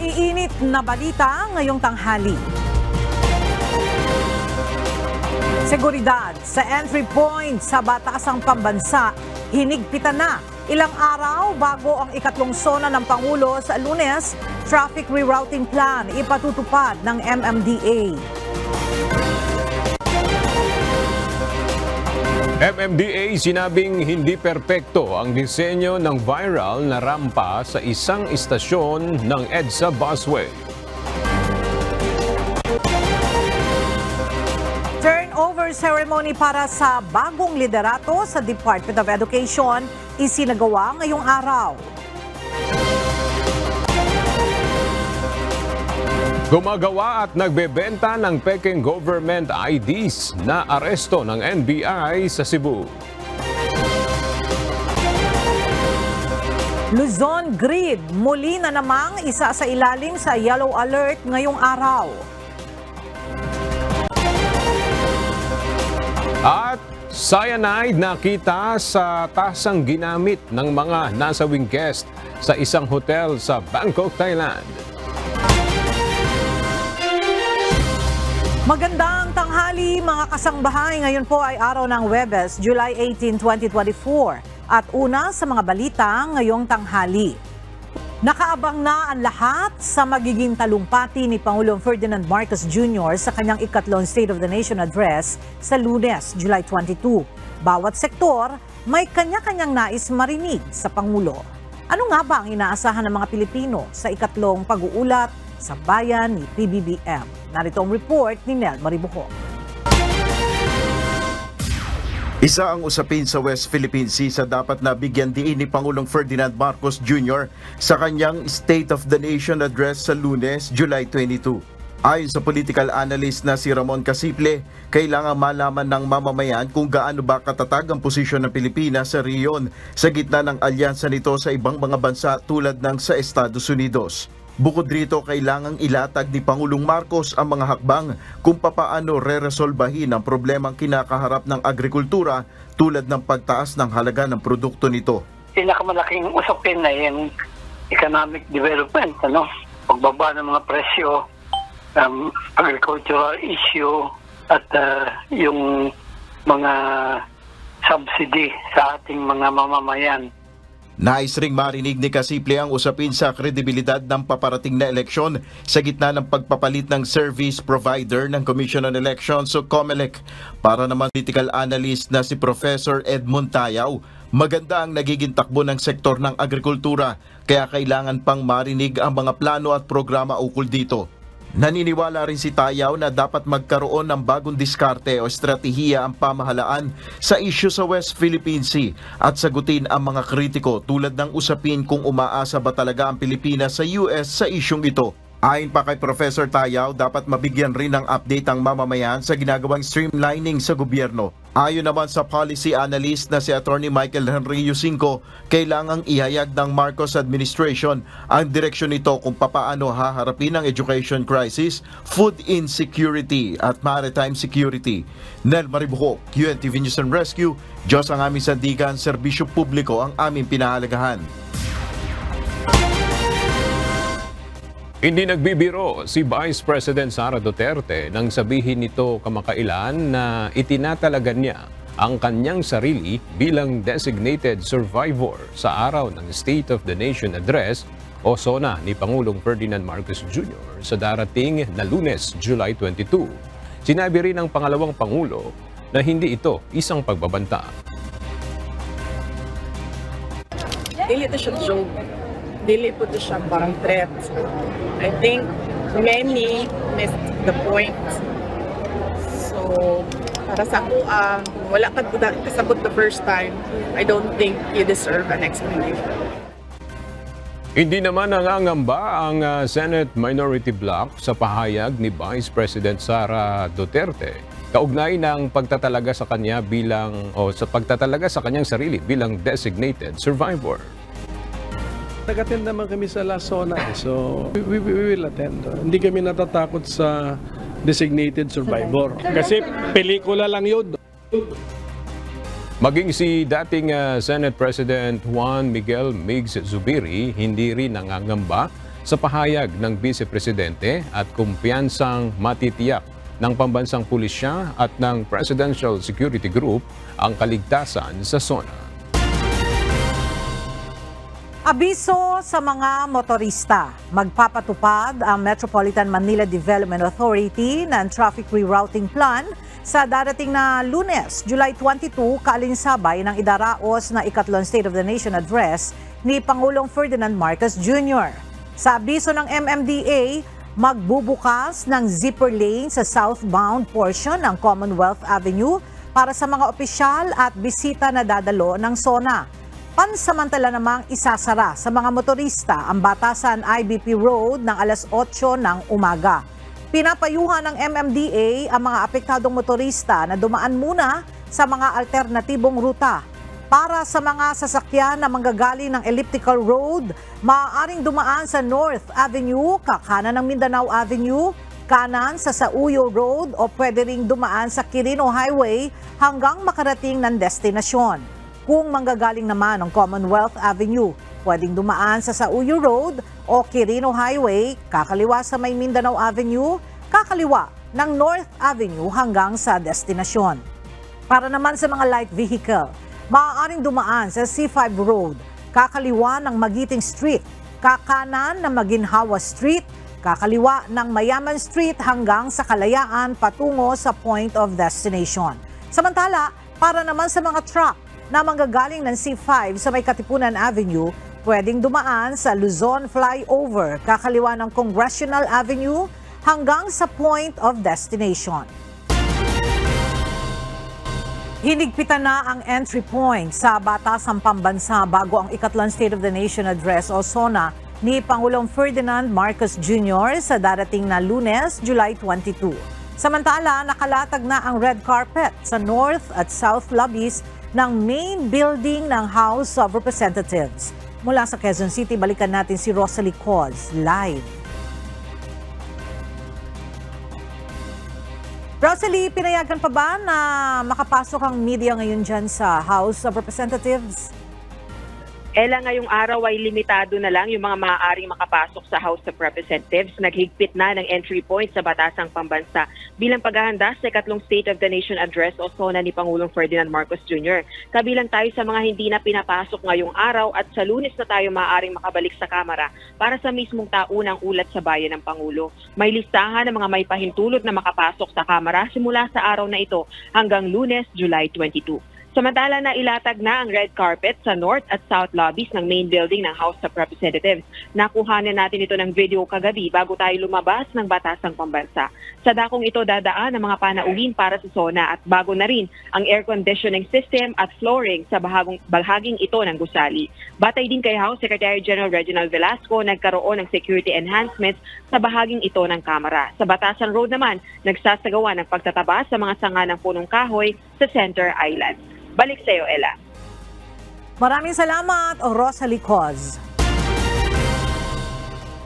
Maiinit na balita ngayong tanghali. Seguridad sa entry point sa Batasang Pambansa, hinigpitan na. Ilang araw bago ang ikatlong sona ng Pangulo sa Lunes, traffic rerouting plan ipatutupad ng MMDA. MMDA sinabing hindi perpekto ang disenyo ng viral na rampa sa isang istasyon ng EDSA busway. Turnover ceremony para sa bagong liderato sa Department of Education isinagawa ngayong araw. Gumagawa at nagbebenta ng peking government IDs na aresto ng NBI sa Cebu. Luzon Grid, muli na namang isa sa ilalim sa yellow alert ngayong araw. At cyanide nakita sa tasang ginamit ng mga nasawing guest sa isang hotel sa Bangkok, Thailand. Magandang tanghali mga kasangbahay. Ngayon po ay araw ng Huwebes, July 18, 2024. At una sa mga balita ngayong tanghali. Nakaabang na ang lahat sa magiging talumpati ni Pangulong Ferdinand Marcos Jr. sa kanyang ikatlong State of the Nation Address sa Lunes, July 22. Bawat sektor may kanya-kanyang nais marinig sa Pangulo. Ano nga ba ang inaasahan ng mga Pilipino sa ikatlong pag-uulat sa bayan ni PBBM? Narito ang report ni Nel Maribuho. Isa ang usapin sa West Philippine Sea sa dapat na bigyan diin ni Pangulong Ferdinand Marcos Jr. sa kanyang State of the Nation Address sa Lunes, July 22. Ayon sa political analyst na si Ramon Casiple, kailangan malaman ng mamamayan kung gaano ba katatag ang posisyon ng Pilipinas sa riyon sa gitna ng alyansa nito sa ibang mga bansa tulad ng sa Estados Unidos. Bukod rito, kailangang ilatag ni Pangulong Marcos ang mga hakbang kung papaano re-resolbahin ang problemang kinakaharap ng agrikultura tulad ng pagtaas ng halaga ng produkto nito. Pinakamalaking usapin na yung economic development, pagbaba ng mga presyo, agricultural issue at yung mga subsidy sa ating mga mamamayan. Nais ring marinig ni Casiple ang usapin sa kredibilidad ng paparating na eleksyon sa gitna ng pagpapalit ng service provider ng Commission on Elections o COMELEC. Para naman political analyst na si Professor Edmund Tayaw, maganda ang nagiging takbo ng sektor ng agrikultura kaya kailangan pang marinig ang mga plano at programa ukol dito. Naniniwala rin si Tayaw na dapat magkaroon ng bagong diskarte o estratehiya ang pamahalaan sa isyu sa West Philippine Sea at sagutin ang mga kritiko tulad ng usapin kung umaasa ba talaga ang Pilipinas sa US sa isyong ito. Ayon pa kay Professor Tayaw, dapat mabigyan rin ng update ang mamamayan sa ginagawang streamlining sa gobyerno. Ayon naman sa policy analyst na si Attorney Michael Henry Yusinko, kailangang ihayag ng Marcos administration ang direksyon nito kung papaano haharapin ang education crisis, food insecurity at maritime security. Nel Maribuho, UNTV News and Rescue, Diyos ang aming sandigan, serbisyo publiko ang aming pinahalagahan. Hindi nagbibiro si Vice President Sara Duterte nang sabihin nito kamakailan na itinatalagan niya ang kanyang sarili bilang designated survivor sa araw ng State of the Nation Address o SONA ni Pangulong Ferdinand Marcos Jr. sa darating na Lunes, July 22. Sinabi rin ng pangalawang Pangulo na hindi ito isang pagbabanta. Dili ito siya joke. Dili po ito siya parang threat. I think many missed the point. So, para sa ako, wala ka kasabot the first time, I don't think you deserve an explanation. Hindi naman nangangamba ang Senate Minority Bloc sa pahayag ni Vice President Sara Duterte kaugnay ng pagtatalaga sa kanya sa pagtatalaga sa kanyang sarili bilang designated survivor. Nag-attend naman kami sa last SONA, so we will attend. Hindi kami natatakot sa designated survivor kasi pelikula lang yun. Maging si dating Senate President Juan Miguel Migs Zubiri hindi rin nangangamba sa pahayag ng Vice Presidente at kumpiyansang matitiyak ng Pambansang Pulisya at ng Presidential Security Group ang kaligtasan sa SONA. Abiso sa mga motorista. Magpapatupad ang Metropolitan Manila Development Authority ng Traffic Rerouting Plan sa darating na Lunes, July 22, kaalinsabay ng idaraos na ikatlong State of the Nation Address ni Pangulong Ferdinand Marcos Jr. Sa abiso ng MMDA, magbubukas ng zipper lane sa southbound portion ng Commonwealth Avenue para sa mga opisyal at bisita na dadalo ng SONA. Pansamantala namang isasara sa mga motorista ang batasan IBP Road ng alas 8 ng umaga. Pinapayuhan ng MMDA ang mga apektadong motorista na dumaan muna sa mga alternatibong ruta. Para sa mga sasakyan na manggagaling ng Elliptical Road, maaaring dumaan sa North Avenue, kakanan ng Mindanao Avenue, kanan sa Sauyo Road o pwede ring dumaan sa Quirino Highway hanggang makarating ng destinasyon. Kung manggagaling naman ng Commonwealth Avenue, pwedeng dumaan sa Sauyo Road o Quirino Highway, kakaliwa sa may Mindanao Avenue, kakaliwa ng North Avenue hanggang sa destinasyon. Para naman sa mga light vehicle, maaaring dumaan sa C5 Road, kakaliwa ng Magiting Street, kakanan ng Maginhawa Street, kakaliwa ng Mayaman Street hanggang sa Kalayaan patungo sa point of destination. Samantala, para naman sa mga truck na manggagaling ng C5 sa may Katipunan Avenue, pwedeng dumaan sa Luzon Flyover, kakaliwa ng Congressional Avenue hanggang sa point of destination. Hinigpitan na ang entry point sa Batasang Pambansa bago ang ikatlong State of the Nation Address o SONA ni Pangulong Ferdinand Marcos Jr. sa darating na Lunes, July 22. Samantala, nakalatag na ang red carpet sa North at South lobbies ng main building ng House of Representatives. Mula sa Quezon City, balikan natin si Rosalie Coz live. Rosalie, pinayagan pa ba na makapasok ang media ngayon dyan sa House of Representatives? Ella, ngayong araw ay limitado na lang yung mga maaaring makapasok sa House of Representatives. Naghigpit na ng entry point sa Batasang Pambansa bilang paghahanda sa ikatlong State of the Nation Address o SONA ni Pangulong Ferdinand Marcos Jr. Kabilang tayo sa mga hindi na pinapasok ngayong araw at sa Lunes na tayo maaaring makabalik sa Kamara para sa mismong taunang ulat sa bayan ng Pangulo. May listahan ng mga may pahintulot na makapasok sa Kamara simula sa araw na ito hanggang Lunes, July 22. Samantala na ilatag na ang red carpet sa North at South lobbies ng main building ng House of Representatives. Nakuhanan natin ito ng video kagabi bago tayo lumabas ng Batasang Pambansa. Sa dakong ito dadaan ang mga panauhin para sa SONA at bago na rin ang air conditioning system at flooring sa bahaging ito ng gusali. Batay din kay House Secretary General Reginald Velasco, nagkaroon ng security enhancements sa bahaging ito ng Kamara. Sa Batasan Road naman, nagsasagawa ng pagtataba sa mga sanga ng punong kahoy sa Center Island. Balik sa iyo, Ella. Maraming salamat, Rosalie Coz.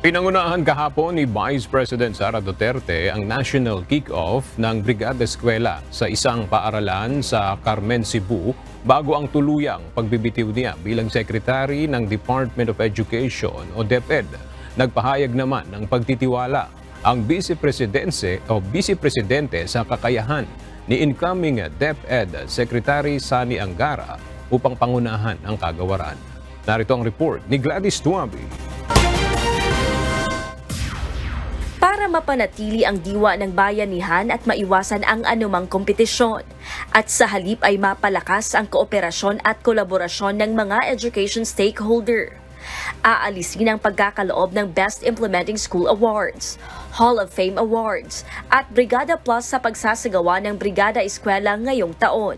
Pinangunahan kahapon ni Vice President Sara Duterte ang national kick-off ng Brigada Eskwela sa isang paaralan sa Carmen, Cebu bago ang tuluyang pagbibitiw niya bilang Secretary ng Department of Education o DepEd. Nagpahayag naman ng pagtitiwala ang Vice Presidente sa kakayahan ni incoming DepEd Secretary Sani Angara upang pangunahan ang kagawaran. Narito ang report ni Gladys Tuabi. Para mapanatili ang diwa ng bayanihan at maiwasan ang anumang kompetisyon, at sa halip ay mapalakas ang kooperasyon at kolaborasyon ng mga education stakeholder. Aalisin ang pagkakaloob ng Best Implementing School Awards, Hall of Fame Awards at Brigada Plus sa pagsasagawa ng Brigada Eskwela ngayong taon.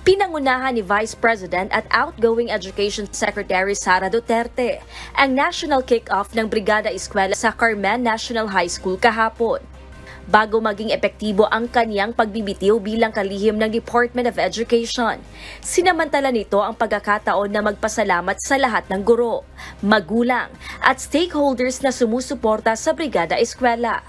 Pinangunahan ni Vice President at outgoing Education Secretary Sara Duterte ang national kick-off ng Brigada Eskwela sa Carmen National High School kahapon. Bago maging epektibo ang kaniyang pagbibitiw bilang kalihim ng Department of Education, sinamantala nito ang pagkakataon na magpasalamat sa lahat ng guro, magulang at stakeholders na sumusuporta sa Brigada Eskwela.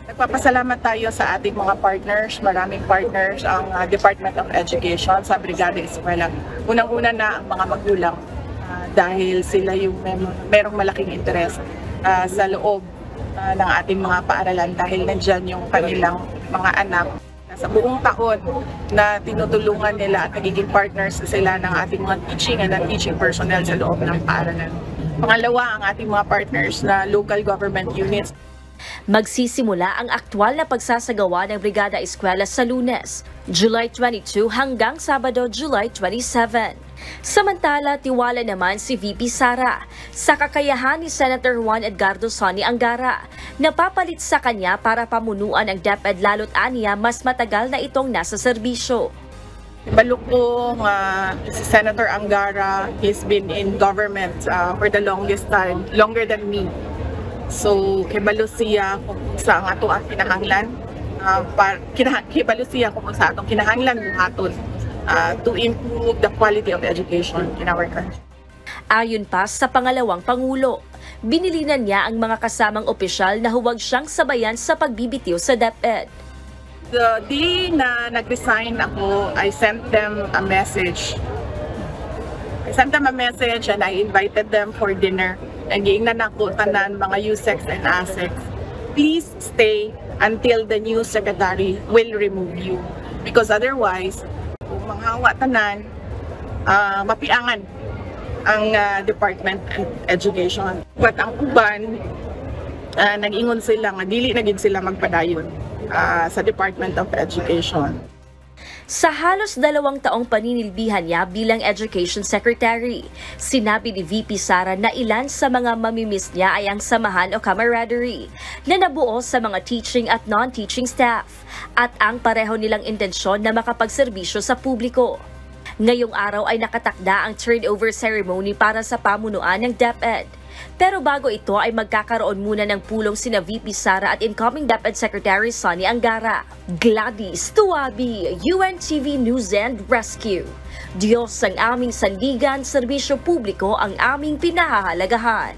Nagpapasalamat tayo sa ating mga partners, maraming partners ang Department of Education sa Brigada Eskwela. Unang-una na ang mga magulang dahil sila yung merong malaking interest sa loob ng ating mga paaralan dahil nandyan yung kanilang mga anak. Sa buong taon na tinutulungan nila at nagiging partners sila ng ating mga teaching and non-teaching personnel sa loob ng paaralan. Pangalawa, ang ating mga partners na local government units. Magsisimula ang aktwal na pagsasagawa ng Brigada Eskwela sa Lunes, July 22 hanggang Sabado, July 27. Samantala, tiwala naman si VP Sara sa kakayahan ni Senator Juan Edgardo Sonny Angara na papalit sa kanya para pamunuan ang DepEd lalo't aniya mas matagal na itong nasa serbisyo. Balukong si Senator Angara, he's been in government for the longest time, longer than me. So, kibalo siya kung sa ang ato ang kinahanglan, kibalo siya kung sa atong kinahanglan ng aton to improve the quality of education in our country. Ayon pa sa pangalawang Pangulo, binilinan niya ang mga kasamang opisyal na huwag siyang sabayan sa pagbibitiw sa DepEd. The day na nag-resign ako, I sent them a message. And I invited them for dinner. And giingnan ako tanan mga USECs and ASECs. Please stay until the new secretary will remove you. Because otherwise, kung manghawa tanan, mapiangan ang Department of Education. But ang uban, nag-ingon sila nga dili na gid sila magpadayon sa Department of Education. Sa halos 2 taong paninilbihan niya bilang Education Secretary, sinabi ni VP Sara na ilan sa mga mamimiss niya ay ang samahan o camaraderie na nabuo sa mga teaching at non-teaching staff at ang pareho nilang intensyon na makapagserbisyo sa publiko. Ngayong araw ay nakatakda ang turnover ceremony para sa pamunuan ng DepEd. Pero bago ito ay magkakaroon muna ng pulong sina VP Sara at incoming DepEd Secretary Sonny Angara. Gladys Tuabi, UNTV News and Rescue. Diyos ang aming sandigan, serbisyo publiko ang aming pinahahalagahan.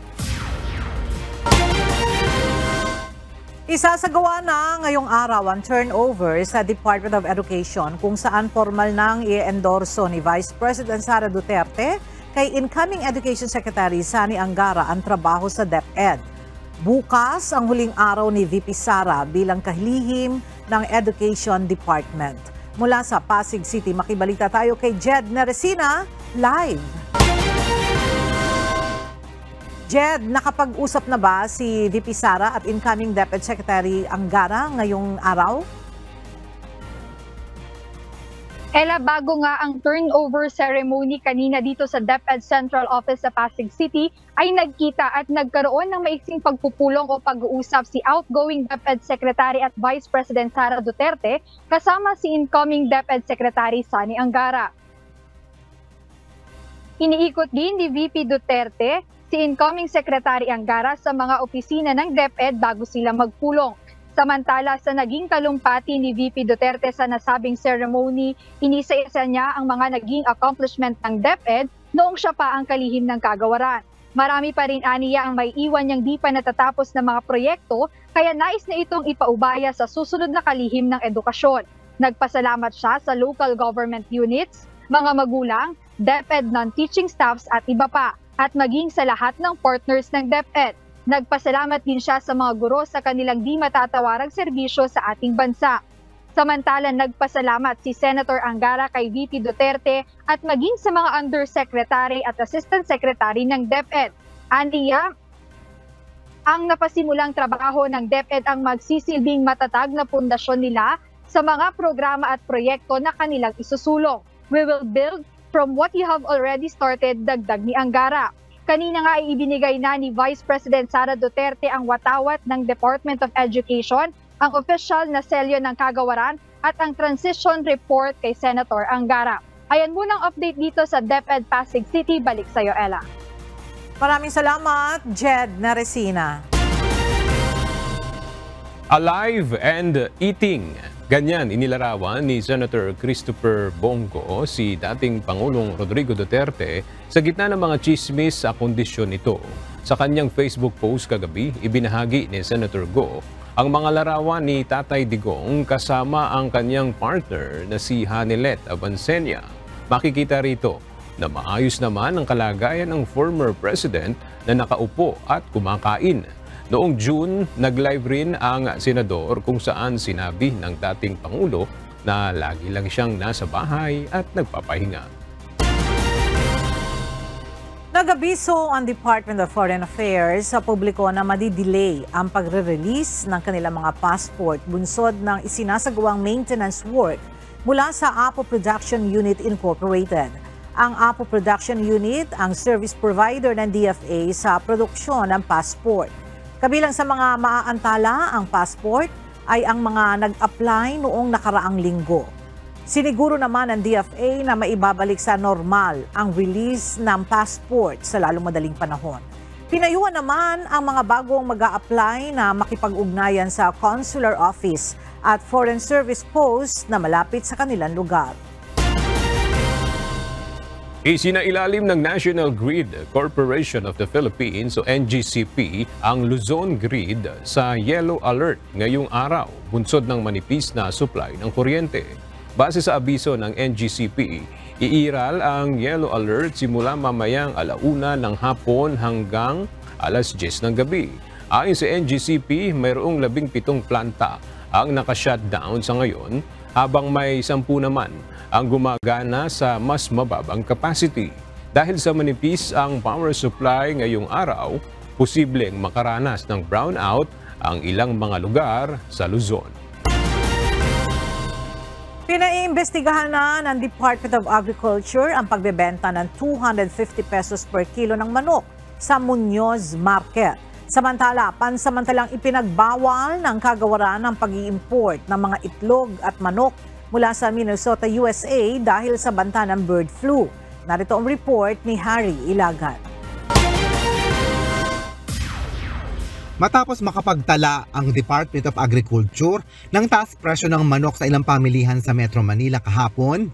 Isasagawa na ngayong araw ang turnover sa Department of Education kung saan formal nang i-endorso ni Vice President Sara Duterte kay incoming Education Secretary Sonny Angara ang trabaho sa DepEd. Bukas ang huling araw ni VP Sara bilang kalihim ng Education Department. Mula sa Pasig City, makibalita tayo kay Jed Neresina live. Jed, nakapag-usap na ba si VP Sara at incoming DepEd Secretary Angara ngayong araw? Ella, bago nga ang turnover ceremony kanina dito sa DepEd Central Office sa Pasig City, ay nagkita at nagkaroon ng maiksing pagpupulong o pag-uusap si outgoing DepEd Secretary at Vice President Sara Duterte kasama si incoming DepEd Secretary Sonny Angara. Iniikot din ni VP Duterte si incoming Secretary Angara sa mga opisina ng DepEd bago sila magpulong. Samantala sa naging talumpati ni VP Duterte sa nasabing ceremony, inisa-isa niya ang mga naging accomplishment ng DepEd noong siya pa ang kalihim ng kagawaran. Marami pa rin aniya ang may iwan niyang di pa natatapos na mga proyekto, kaya nais na itong ipaubaya sa susunod na kalihim ng edukasyon. Nagpasalamat siya sa local government units, mga magulang, DepEd non-teaching staffs at iba pa, at maging sa lahat ng partners ng DepEd. Nagpasalamat din siya sa mga guro sa kanilang di matatawarang serbisyo sa ating bansa. Samantala, nagpasalamat si Senator Angara kay VP Duterte at maging sa mga Undersecretary at Assistant Secretary ng DepEd. Aniya, ang napasimulang trabaho ng DepEd ang magsisilbing matatag na pundasyon nila sa mga programa at proyekto na kanilang isusulong. We will build from what you have already started, dagdag ni Angara. Kanina nga ay ibinigay na ni Vice President Sara Duterte ang watawat ng Department of Education, ang official na selyo ng kagawaran at ang transition report kay Senator Angara. Ayan munang update dito sa DepEd Pasig City. Balik sa iyo, Ella. Maraming salamat, Jed Neresina. Alive and eating. Ganyan inilarawan ni Senator Christopher Bongo si dating Pangulong Rodrigo Duterte sa gitna ng mga chismis sa kondisyon nito. Sa kanyang Facebook post kagabi, ibinahagi ni Senator Go ang mga larawan ni Tatay Digong kasama ang kanyang partner na si Hanilet Abansenia. Makikita rito, na maayos naman ang kalagayan ng former president na nakaupo at kumakain. Noong June, nag-live rin ang senador kung saan sinabi ng dating Pangulo na lagi lang siyang nasa bahay at nagpapahinga. Nag-abiso ang Department of Foreign Affairs sa publiko na madidelay ang pagre-release ng kanilang mga passport bunsod ng isinasagawang maintenance work mula sa Apo Production Unit Incorporated. Ang Apo Production Unit ang service provider ng DFA sa produksyon ng passport. Kabilang sa mga maaantala ang passport ay ang mga nag-apply noong nakaraang linggo. Siniguro naman ng DFA na maibabalik sa normal ang release ng passport sa lalong madaling panahon. Pinayuhan naman ang mga bagong mag-a-apply na makipag-ugnayan sa consular office at foreign service post na malapit sa kanilang lugar. Isinailalim ng National Grid Corporation of the Philippines o NGCP ang Luzon Grid sa yellow alert ngayong araw bunsod ng manipis na supply ng kuryente. Base sa abiso ng NGCP, iiral ang yellow alert simula mamayang 1:00 ng hapon hanggang 10:00 ng gabi. Ayon sa NGCP, mayroong 17 planta ang naka-shutdown sa ngayon habang may 10 naman ang gumagana sa mas mababang capacity. Dahil sa manipis ang power supply ngayong araw, posibleng makaranas ng brownout ang ilang mga lugar sa Luzon. Pinaiimbestigahan na ng Department of Agriculture ang pagbebenta ng 250 pesos per kilo ng manok sa Muñoz Market. Samantala, pansamantalang ipinagbawal ng kagawaran ng pag-i-import ng mga itlog at manok mula sa Minnesota, USA dahil sa banta ng bird flu. Narito ang report ni Harry Ilagan. Matapos makapagtala ang Department of Agriculture ng taas presyo ng manok sa ilang pamilihan sa Metro Manila kahapon,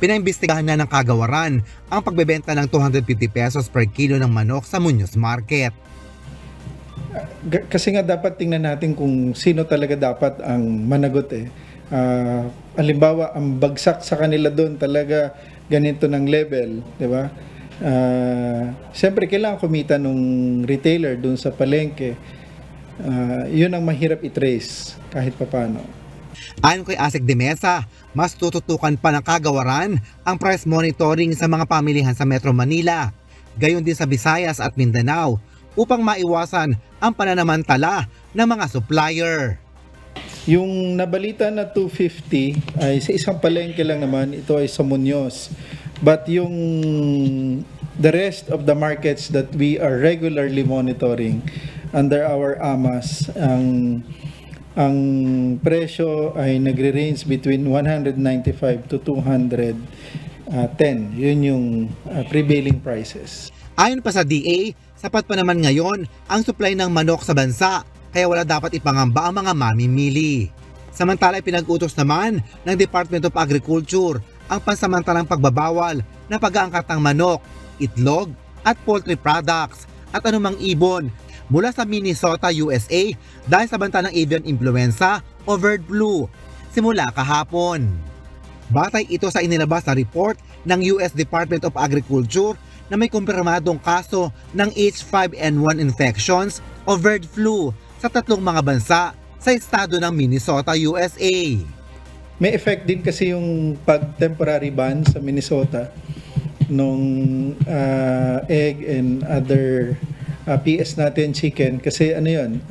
pinaimbestigahan na ng kagawaran ang pagbebenta ng 250 pesos per kilo ng manok sa Muñoz Market. Kasi nga dapat tingnan natin kung sino talaga dapat ang managot eh. Halimbawa, ang bagsak sa kanila doon talaga ganito ng level, di ba? Siyempre kailangan kumita nung retailer doon sa palengke. Yun ang mahirap i-trace kahit papano. Ayon kay Asik de Mesa, mas tututukan pa ng kagawaran ang price monitoring sa mga pamilihan sa Metro Manila, gayon din sa Visayas at Mindanao upang maiwasan ang pananamantala ng mga supplier. Yung nabalita na 250 ay sa isang palengke lang naman, ito ay sa Muñoz. But yung the rest of the markets that we are regularly monitoring under our AMAS, ang presyo ay nagre-range between 195 to 210. Yun yung prevailing prices. Ayon pa sa DA, sapat pa naman ngayon ang supply ng manok sa bansa, kaya wala dapat ipangamba ang mga mamimili. Samantala, pinag-utos naman ng Department of Agriculture ang pansamantalang pagbabawal ng pag-aangkat ng manok, itlog at poultry products at anumang ibon mula sa Minnesota, USA dahil sa banta ng avian influenza o bird flu simula kahapon. Batay ito sa inilabas na report ng US Department of Agriculture na may kumpirmadong kaso ng H5N1 infections o bird flu sa 3 mga bansa sa estado ng Minnesota, USA. May effect din kasi yung pag-temporary ban sa Minnesota nung egg and other PS natin, chicken, kasi ano yun,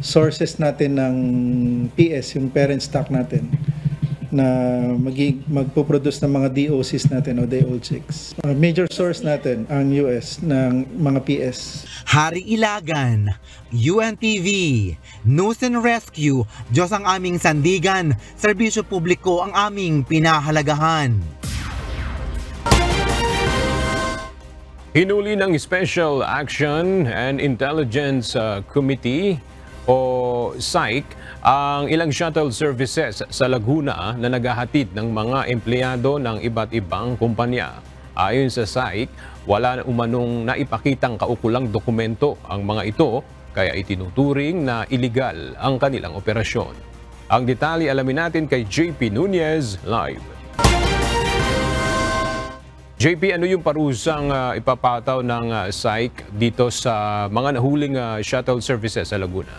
sources natin ng PS, yung parent stock natin, na magpo-produce ng mga DOCs natin o day-old chicks. Major source natin ang US ng mga PS. Harry Ilagan, UNTV, News and Rescue, Diyos ang aming sandigan, serbisyo publiko ang aming pinahalagahan. Hinuli ng Special Action and Intelligence Committee o SAIC ang ilang shuttle services sa Laguna na naghahatid ng mga empleyado ng iba't ibang kumpanya. Ayon sa SAIC, wala na umanong naipakitang kaukulang dokumento ang mga ito, kaya itinuturing na iligal ang kanilang operasyon. Ang detalye alamin natin kay JP Nunez live. JP, ano yung parusang ipapataw ng SAIC dito sa mga nahuling shuttle services sa Laguna?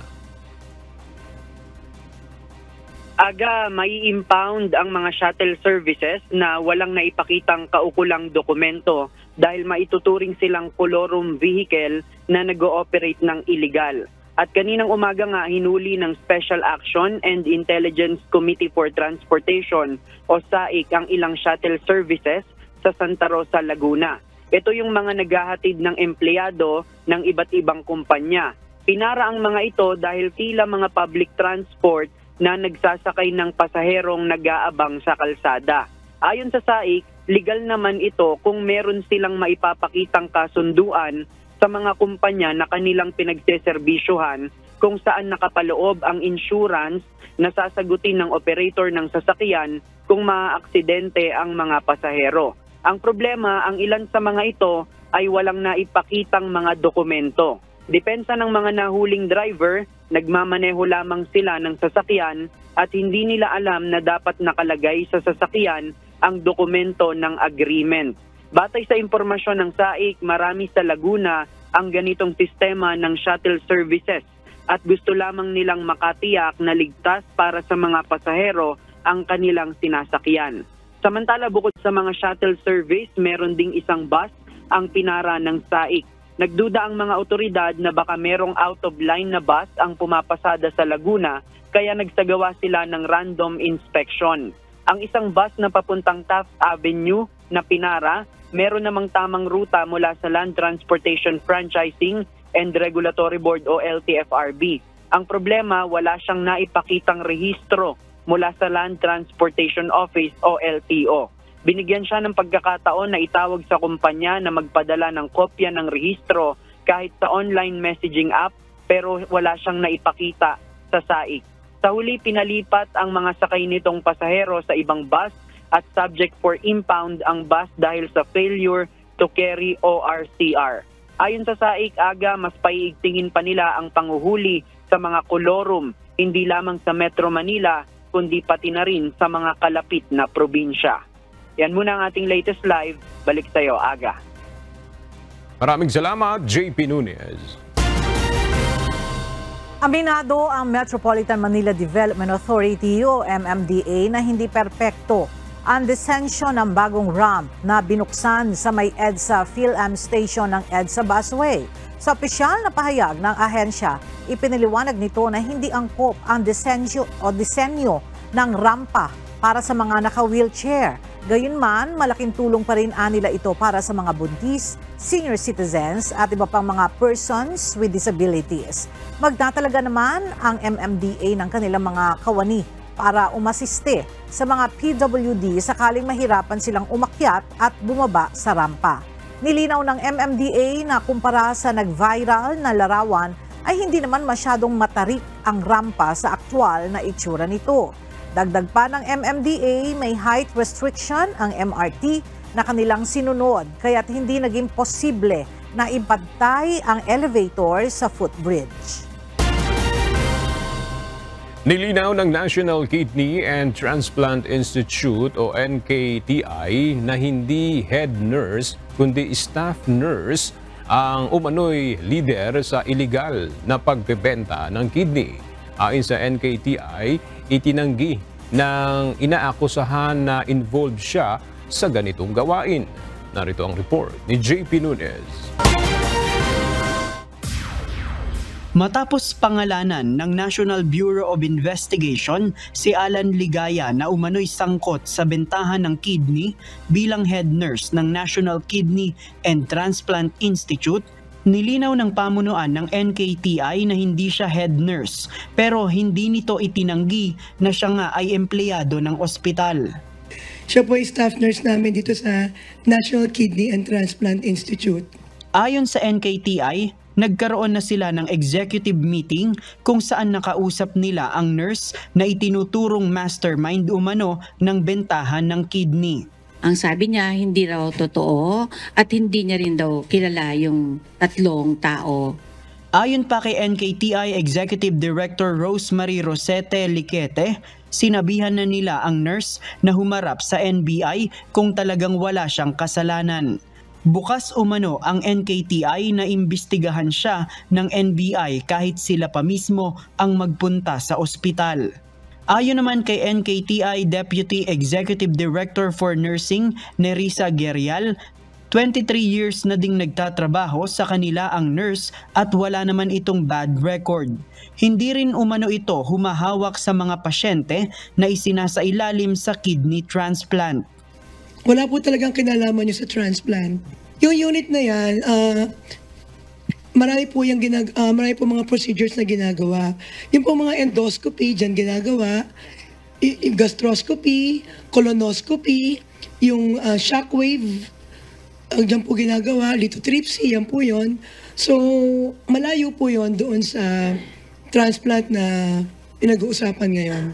Aga, may impound ang mga shuttle services na walang naipakitang kaukulang dokumento dahil maituturing silang colorum vehicle na nag-ooperate ng illegal. At kaninang umaga nga hinuli ng Special Action and Intelligence Committee for Transportation o SAIC ang ilang shuttle services sa Santa Rosa, Laguna. Ito yung mga naghahatid ng empleyado ng iba't ibang kumpanya. Pinara ang mga ito dahil tila mga public transport na nagsasakay ng pasaherong nag-aabang sa kalsada. Ayon sa SAIC, legal naman ito kung meron silang maipapakitang kasunduan sa mga kumpanya na kanilang pinagseserbisyuhan kung saan nakapaloob ang insurance na sasagutin ng operator ng sasakyan kung maaaksidente ang mga pasahero. Ang problema, ang ilan sa mga ito ay walang naipakitang mga dokumento. Depensa ng mga nahuling driver, nagmamaneho lamang sila ng sasakyan at hindi nila alam na dapat nakalagay sa sasakyan ang dokumento ng agreement. Batay sa impormasyon ng SAIC, marami sa Laguna ang ganitong sistema ng shuttle services at gusto lamang nilang makatiyak na ligtas para sa mga pasahero ang kanilang sinasakyan. Samantala, bukod sa mga shuttle service, meron ding isang bus ang pinara ng SAIC. Nagduda ang mga otoridad na baka merong out-of-line na bus ang pumapasada sa Laguna kaya nagsagawa sila ng random inspection. Ang isang bus na papuntang Taft Avenue na pinara, meron namang tamang ruta mula sa Land Transportation Franchising and Regulatory Board o LTFRB. Ang problema, wala siyang naipakitang rehistro mula sa Land Transportation Office o LTO. Binigyan siya ng pagkakataon na itawag sa kumpanya na magpadala ng kopya ng rehistro kahit sa online messaging app pero wala siyang naipakita sa SAIC. Sa huli, pinalipat ang mga sakay nitong pasahero sa ibang bus at subject for impound ang bus dahil sa failure to carry ORCR. Ayon sa SAIC, Aga, mas paiigtingin pa nila ang panguhuli sa mga kolorum, hindi lamang sa Metro Manila, kundi pati na rin sa mga kalapit na probinsya. Yan muna ang ating latest live. Balik sa iyo, Aga. Maraming salamat, JP Nunez. Aminado ang Metropolitan Manila Development Authority o MMDA na hindi perpekto ang desensyon ng bagong ramp na binuksan sa may EDSA PhilAm Station ng EDSA Busway. Sa opisyal na pahayag ng ahensya, ipiniliwanag nito na hindi angkop ang disenyo ng rampa para sa mga naka-wheelchair. Gayunman, malaking tulong pa rin nila ito para sa mga buntis, senior citizens at iba pang mga persons with disabilities. Magtatalaga naman ang MMDA ng kanilang mga kawani para umasiste sa mga PWD sakaling mahirapan silang umakyat at bumaba sa rampa. Nilinaw ng MMDA na kumpara sa nag-viral na larawan ay hindi naman masyadong matarik ang rampa sa aktwal na itsura nito. Dagdag pa ng MMDA, may height restriction ang MRT na kanilang sinunod kaya't hindi naging posible na ipantay ang elevator sa footbridge. Nilinaw ng National Kidney and Transplant Institute o NKTI na hindi head nurse kundi staff nurse ang umano'y leader sa iligal na pagbebenta ng kidney. Ayon sa NKTI, itinanggi ng inaakusahan na involved siya sa ganitong gawain. Narito ang report ni JP Nunez. Matapos pangalanan ng National Bureau of Investigation si Alan Ligaya na umano'y sangkot sa bentahan ng kidney bilang head nurse ng National Kidney and Transplant Institute, nilinaw ng pamunuan ng NKTI na hindi siya head nurse pero hindi nito itinanggi na siya nga ay empleyado ng ospital. Siya po ay staff nurse namin dito sa National Kidney and Transplant Institute. Ayon sa NKTI, nagkaroon na sila ng executive meeting kung saan nakausap nila ang nurse na itinuturong mastermind umano ng bentahan ng kidney. Ang sabi niya, hindi raw totoo at hindi niya rin daw kilala yung tatlong tao. Ayon pa kay NKTI Executive Director Rosemary Rosete Liquete, sinabihan na nila ang nurse na humarap sa NBI kung talagang wala siyang kasalanan. Bukas umano ang NKTI na imbestigahan siya ng NBI kahit sila pa mismo ang magpunta sa ospital. Ayon naman kay NKTI Deputy Executive Director for Nursing Nerissa Gerial, 23 years na ding nagtatrabaho sa kanila ang nurse at wala naman itong bad record. Hindi rin umano ito humahawak sa mga pasyente na isinasailalim sa kidney transplant. Wala po talagang kinalaman niyo sa transplant. Yung unit na yan, marami po mga procedures na ginagawa. Yung po mga endoscopy, dyan ginagawa. Gastroscopy, colonoscopy, yung shockwave, dyan po ginagawa, lithotripsy, yan po yun. So, malayo po yun doon sa transplant na pinag-uusapan ngayon.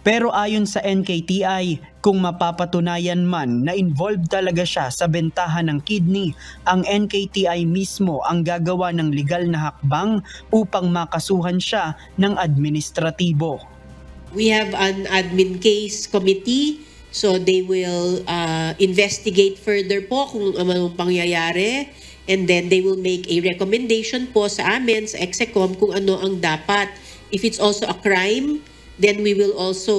Pero ayon sa NKTI, kung mapapatunayan man na involved talaga siya sa bentahan ng kidney, ang NKTI mismo ang gagawa ng legal na hakbang upang makasuhan siya ng administratibo. We have an admin case committee. So they will investigate further po kung anong pangyayari, and then they will make a recommendation po sa amin, sa Execom, kung ano ang dapat. If it's also a crime, then we will also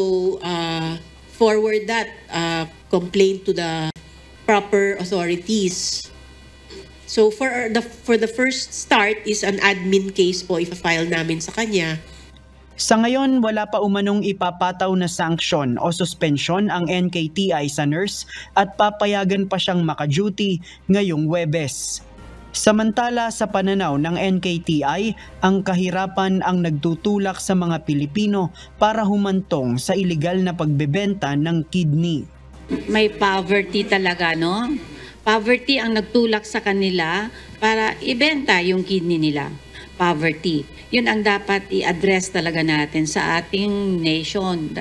forward that complaint to the proper authorities. So for the first start is an admin case po, ipa-file namin sa kanya. Sa ngayon, wala pa umanong ipapataw na sanksyon o suspensyon ang NKTI sa nurse at papayagan pa siyang maka-duty ngayong Huwebes. Samantala sa pananaw ng NKTI, ang kahirapan ang nagtutulak sa mga Pilipino para humantong sa ilegal na pagbebenta ng kidney. May poverty talaga, no? Poverty ang nagtulak sa kanila para ibenta yung kidney nila. Poverty. Yun ang dapat i-address talaga natin sa ating nation.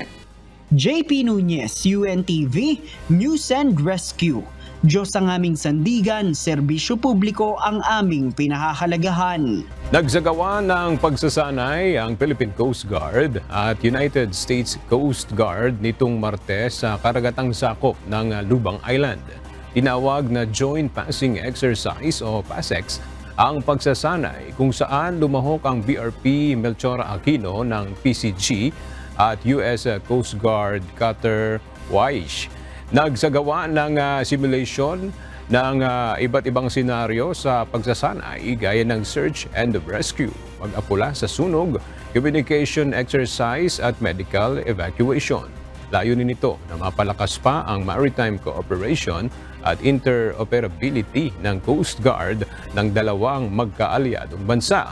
JP Nunez, UNTV, News and Rescue. Diyos ang aming sandigan, serbisyo publiko ang aming pinahahalagahan. Nagsagawa ng pagsasanay ang Philippine Coast Guard at United States Coast Guard nitong Martes sa karagatang sakop ng Lubang Island. Tinawag na Joint Passing Exercise o PASEX ang pagsasanay kung saan lumahok ang BRP Melchora Aquino ng PCG at US Coast Guard Cutter Waish. Nagsagawa ng simulation ng iba't ibang senaryo sa pagsasanay gaya ng search and rescue, pag-apula sa sunog, communication exercise at medical evacuation. Layunin nito na mapalakas pa ang maritime cooperation at interoperability ng Coast Guard ng dalawang magkaalyadong bansa.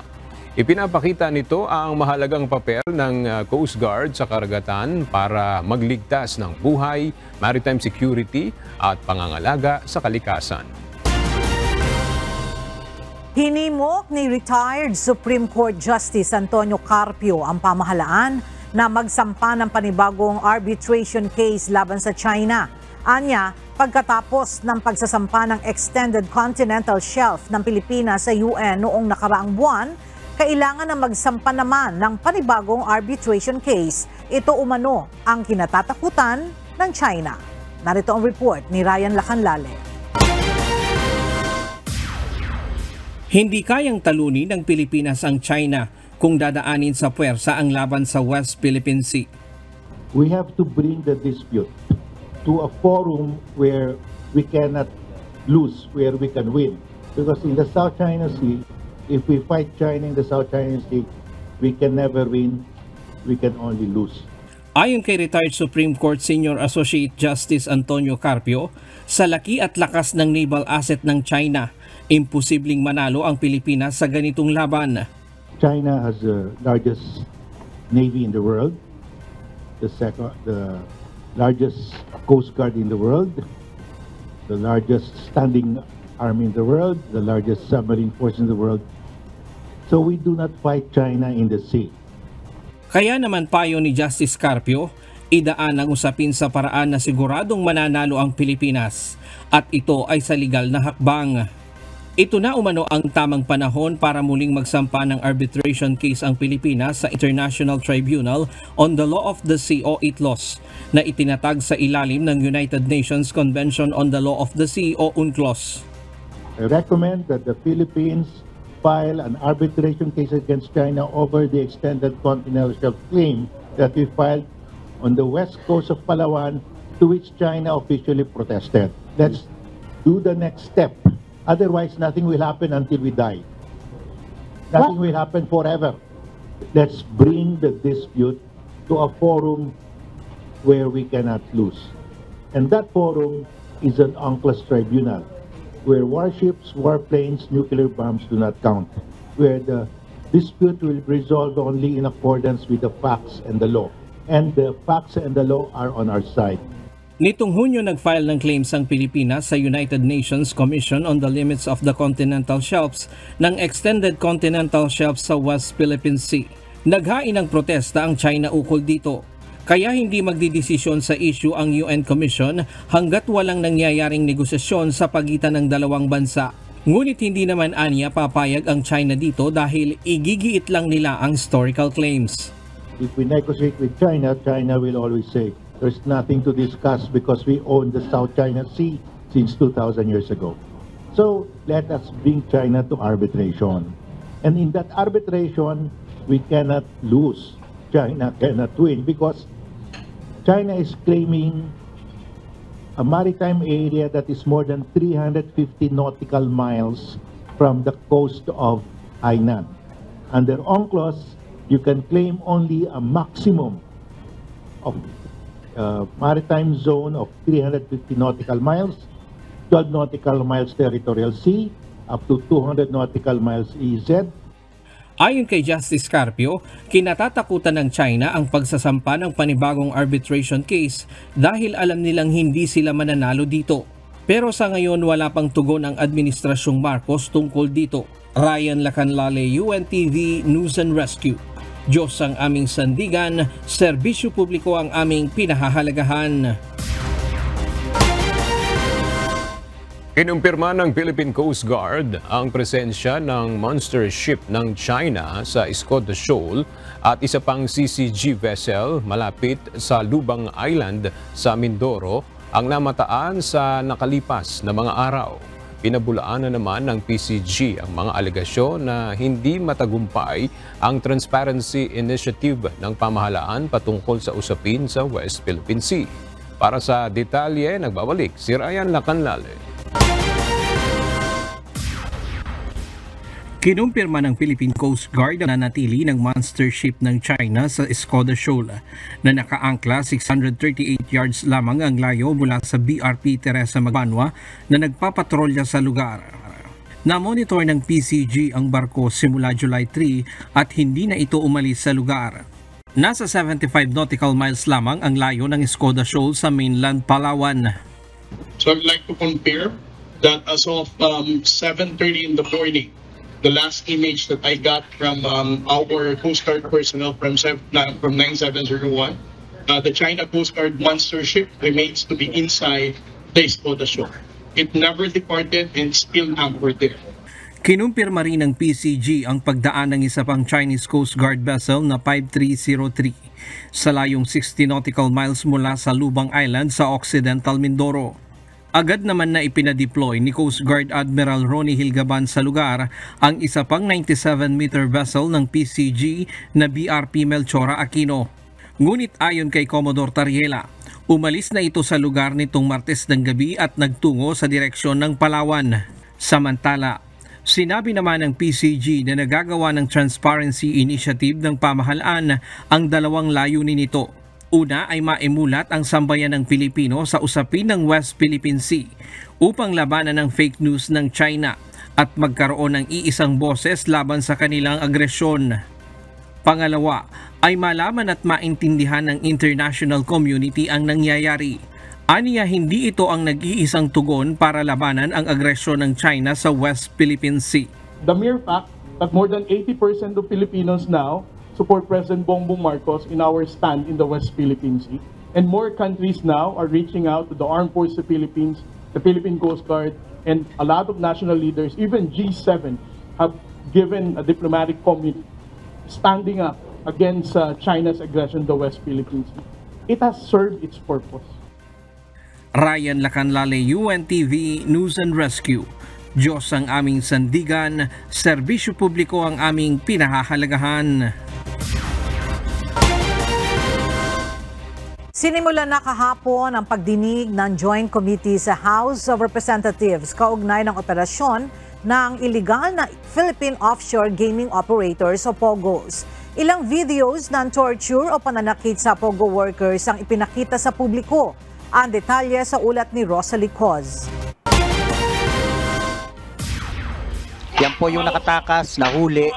Ipinapakita nito ang mahalagang papel ng Coast Guard sa karagatan para magligtas ng buhay, maritime security at pangangalaga sa kalikasan. Hinimok ni retired Supreme Court Justice Antonio Carpio ang pamahalaan na magsampa ng panibagong arbitration case laban sa China. Anya, pagkatapos ng pagsasampa ng Extended Continental Shelf ng Pilipinas sa UN noong nakaraang buwan, kailangan na magsampa naman ng panibagong arbitration case. Ito umano ang kinatatakutan ng China. Narito ang report ni Ryan Lacanlale. Hindi kayang talunin ng Pilipinas ang China kung dadaanin sa puwersa ang laban sa West Philippine Sea. We have to bring the dispute to a forum where we cannot lose, where we can win. Because in the South China Sea, if we fight China in the South China Sea, we can never win, we can only lose. Ayon kay retired Supreme Court Senior Associate Justice Antonio Carpio, sa laki at lakas ng naval asset ng China, imposibleng manalo ang Pilipinas sa ganitong laban. China has the largest navy in the world, the largest coast guard in the world, the largest standing army in the world, the largest submarine force in the world. So we do not fight China in the sea. Kaya naman payo ni Justice Carpio, idaan ang usapin sa paraan na siguradong mananalo ang Pilipinas at ito ay sa legal na hakbang. Ito na umano ang tamang panahon para muling magsampa ng arbitration case ang Pilipinas sa International Tribunal on the Law of the Sea o ITLOS na itinatag sa ilalim ng United Nations Convention on the Law of the Sea o UNCLOS. I recommend that the Philippines file an arbitration case against China over the extended continental shelf claim that we filed on the west coast of Palawan, to which China officially protested. Let's do the next step. Otherwise, nothing will happen until we die. Nothing will happen forever. Let's bring the dispute to a forum where we cannot lose. And that forum is an UNCLOS tribunal, where warships, warplanes, nuclear bombs do not count, where the dispute will be resolved only in accordance with the facts and the law. And the facts and the law are on our side. Nitong Hunyo nag-file ng claims ang Pilipinas sa United Nations Commission on the Limits of the Continental Shelves ng Extended Continental Shelf sa West Philippine Sea. Naghain ng protesta ang China ukol dito. Kaya hindi magdidesisyon sa issue ang UN Commission hanggat walang nangyayaring negosasyon sa pagitan ng dalawang bansa. Ngunit hindi naman aniya papayag ang China dito dahil igigiit lang nila ang historical claims. If we negotiate with China, China will always say, there's nothing to discuss because we own the South China Sea since 2,000 years ago. So let us bring China to arbitration. And in that arbitration, we cannot lose. China cannot win because China is claiming a maritime area that is more than 350 nautical miles from the coast of Hainan. Under UNCLOS, you can claim only a maximum of maritime zone of 350 nautical miles, 12 nautical miles territorial sea, up to 200 nautical miles EEZ. Ayon kay Justice Carpio, kinatatakutan ng China ang pagsasampa ng panibagong arbitration case dahil alam nilang hindi sila mananalo dito. Pero sa ngayon wala pang tugon ang Administrasyong Marcos tungkol dito. Ryan Lacanlale, UNTV News and Rescue. Diyos ang aming sandigan, serbisyo publiko ang aming pinahahalagahan. Kinumpirma ng Philippine Coast Guard ang presensya ng monster ship ng China sa Escoda Shoal at isa pang CCG vessel malapit sa Lubang Island sa Mindoro ang namataan sa nakalipas na mga araw. Pinabulaan na naman ng PCG ang mga alegasyon na hindi matagumpay ang Transparency Initiative ng pamahalaan patungkol sa usapin sa West Philippine Sea. Para sa detalye, nagbabalik si Ryan Lacanlale. Kinumpirma ng Philippine Coast Guard na nanatili ng monster ship ng China sa Escoda Shoal na nakaangkla 638 yards lamang ang layo mula sa BRP Teresa Magbanwa na nagpapatrolya sa lugar. Na-monitor ng PCG ang barko simula July 3 at hindi na ito umalis sa lugar. Nasa 75 nautical miles lamang ang layo ng Escoda Shoal sa mainland Palawan. So I'd like to compare that as of 7:30 in the morning, the last image that I got from our Coast Guard personnel from 9701, the China Coast Guard monster ship remains to be inside the Escoda Shoal. It never departed and still anchored there. Kinumpirma rin ng PCG ang pagdaan ng isa pang Chinese Coast Guard vessel na 5303 sa layong 60 nautical miles mula sa Lubang Island sa Occidental Mindoro. Agad naman na ipinadeploy ni Coast Guard Admiral Ronnie Hilgaban sa lugar ang isa pang 97-meter vessel ng PCG na BRP Melchora Aquino. Ngunit ayon kay Commodore Tariela, umalis na ito sa lugar nitong Martes ng gabi at nagtungo sa direksyon ng Palawan. Samantala, sinabi naman ng PCG na nagagawa ng Transparency Initiative ng pamahalaan ang dalawang layunin nito. Una ay maimulat ang sambayan ng Pilipino sa usapin ng West Philippine Sea upang labanan ng fake news ng China at magkaroon ng iisang boses laban sa kanilang agresyon. Pangalawa ay malaman at maintindihan ng international community ang nangyayari. Aniya hindi ito ang nag-iisang tugon para labanan ang agresyon ng China sa West Philippine Sea. The mere fact that more than 80% of Filipinos now support President Bongbong Marcos in our stand in the West Philippine Sea, and more countries now are reaching out to the Armed Forces of the Philippines the Philippine Coast Guard, and a lot of national leaders, even G7, have given a diplomatic community standing up against China's aggression to the West Philippines. It has served its purpose. Ryan Lacanlale, UNTV News and Rescue. Diyos ang aming sandigan, serbisyo publiko ang aming pinahahalagahan. Sinimulan na kahapon ang pagdinig ng Joint Committee sa House of Representatives kaugnay ng operasyon ng iligal na Philippine Offshore Gaming Operators o POGOs. Ilang videos ng torture o pananakit sa POGO workers ang ipinakita sa publiko. Ang detalye sa ulat ni Rosalie Coz. Yan po yung nakatakas, nahuli,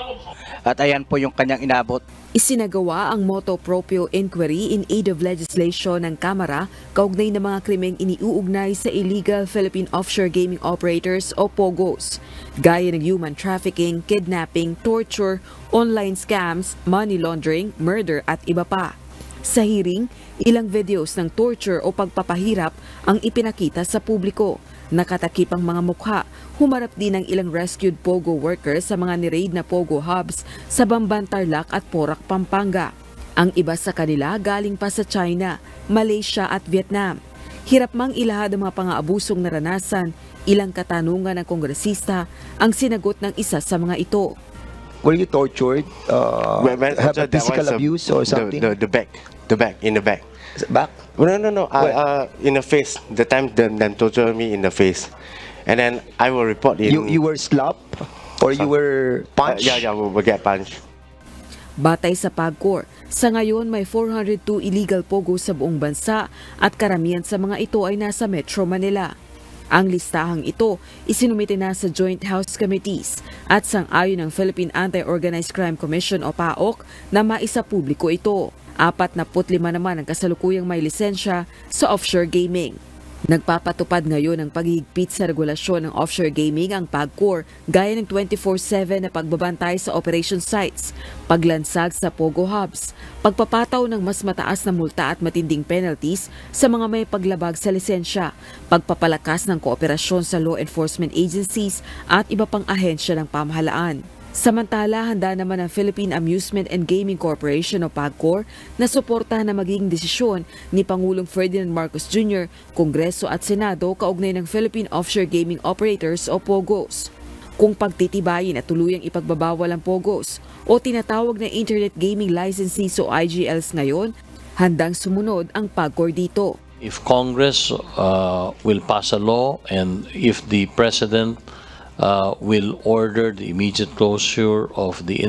at ayan po yung kanyang inabot. Isinagawa ang motu proprio inquiry in aid of legislation ng Kamara kaugnay ng mga krimeng iniuugnay sa illegal Philippine Offshore Gaming Operators o POGOs, gaya ng human trafficking, kidnapping, torture, online scams, money laundering, murder at iba pa. Sa hearing, ilang videos ng torture o pagpapahirap ang ipinakita sa publiko. Nakatakip ang mga mukha, humarap din ang ilang rescued POGO workers sa mga ni-raid na POGO hubs sa Bamban, Tarlac at Porac, Pampanga. Ang iba sa kanila galing pa sa China, Malaysia at Vietnam. Hirap mang ilahad ang mga pang-aabusong naranasan, ilang katanungan ng kongresista ang sinagot ng isa sa mga ito. Were you tortured? Have a physical abuse or something? The back, in the back. Back? No. In the face. The time them torture me in the face, and then I will report in. You were slapped or you were punched? Yeah, we get punched. Batay sa PAGCOR, sa ngayon may 402 illegal POGO sa buong bansa at karamihan sa mga ito ay nasa Metro Manila. Ang listahang ito isinumite na sa Joint House Committees at sang-ayon ng Philippine Anti-Organized Crime Commission o PAOC na maisapubliko ito. 45 naman ang kasalukuyang may lisensya sa offshore gaming. Nagpapatupad ngayon ng paghihigpit sa regulasyon ng offshore gaming ang PAGCOR gaya ng 24/7 na pagbabantay sa operation sites, paglansag sa POGO hubs, pagpapataw ng mas mataas na multa at matinding penalties sa mga may paglabag sa lisensya, pagpapalakas ng kooperasyon sa law enforcement agencies at iba pang ahensya ng pamahalaan. Samantala, handa naman ang Philippine Amusement and Gaming Corporation o PAGCOR na suportahan na magiging desisyon ni Pangulong Ferdinand Marcos Jr., Kongreso at Senado kaugnay ng Philippine Offshore Gaming Operators o POGOs. Kung pagtitibayin at tuluyang ipagbabawal ang POGOs o tinatawag na Internet Gaming Licensees o IGLs ngayon, handang sumunod ang PAGCOR dito. If Congress will pass a law and if the President will order the immediate closure of the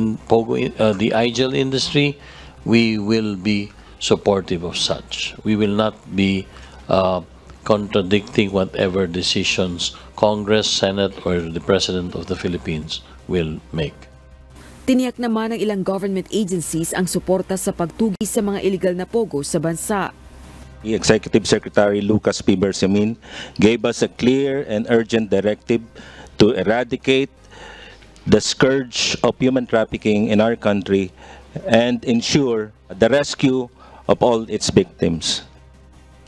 IGL industry, we will be supportive of such. We will not be contradicting whatever decisions Congress, Senate, or the President of the Philippines will make. Tiniyak naman ng ilang government agencies ang suporta sa pagtugi sa mga illegal na POGO sa bansa. The Executive Secretary Lucas P. Bersamin gave us a clear and urgent directive to eradicate the scourge of human trafficking in our country and ensure the rescue of all its victims.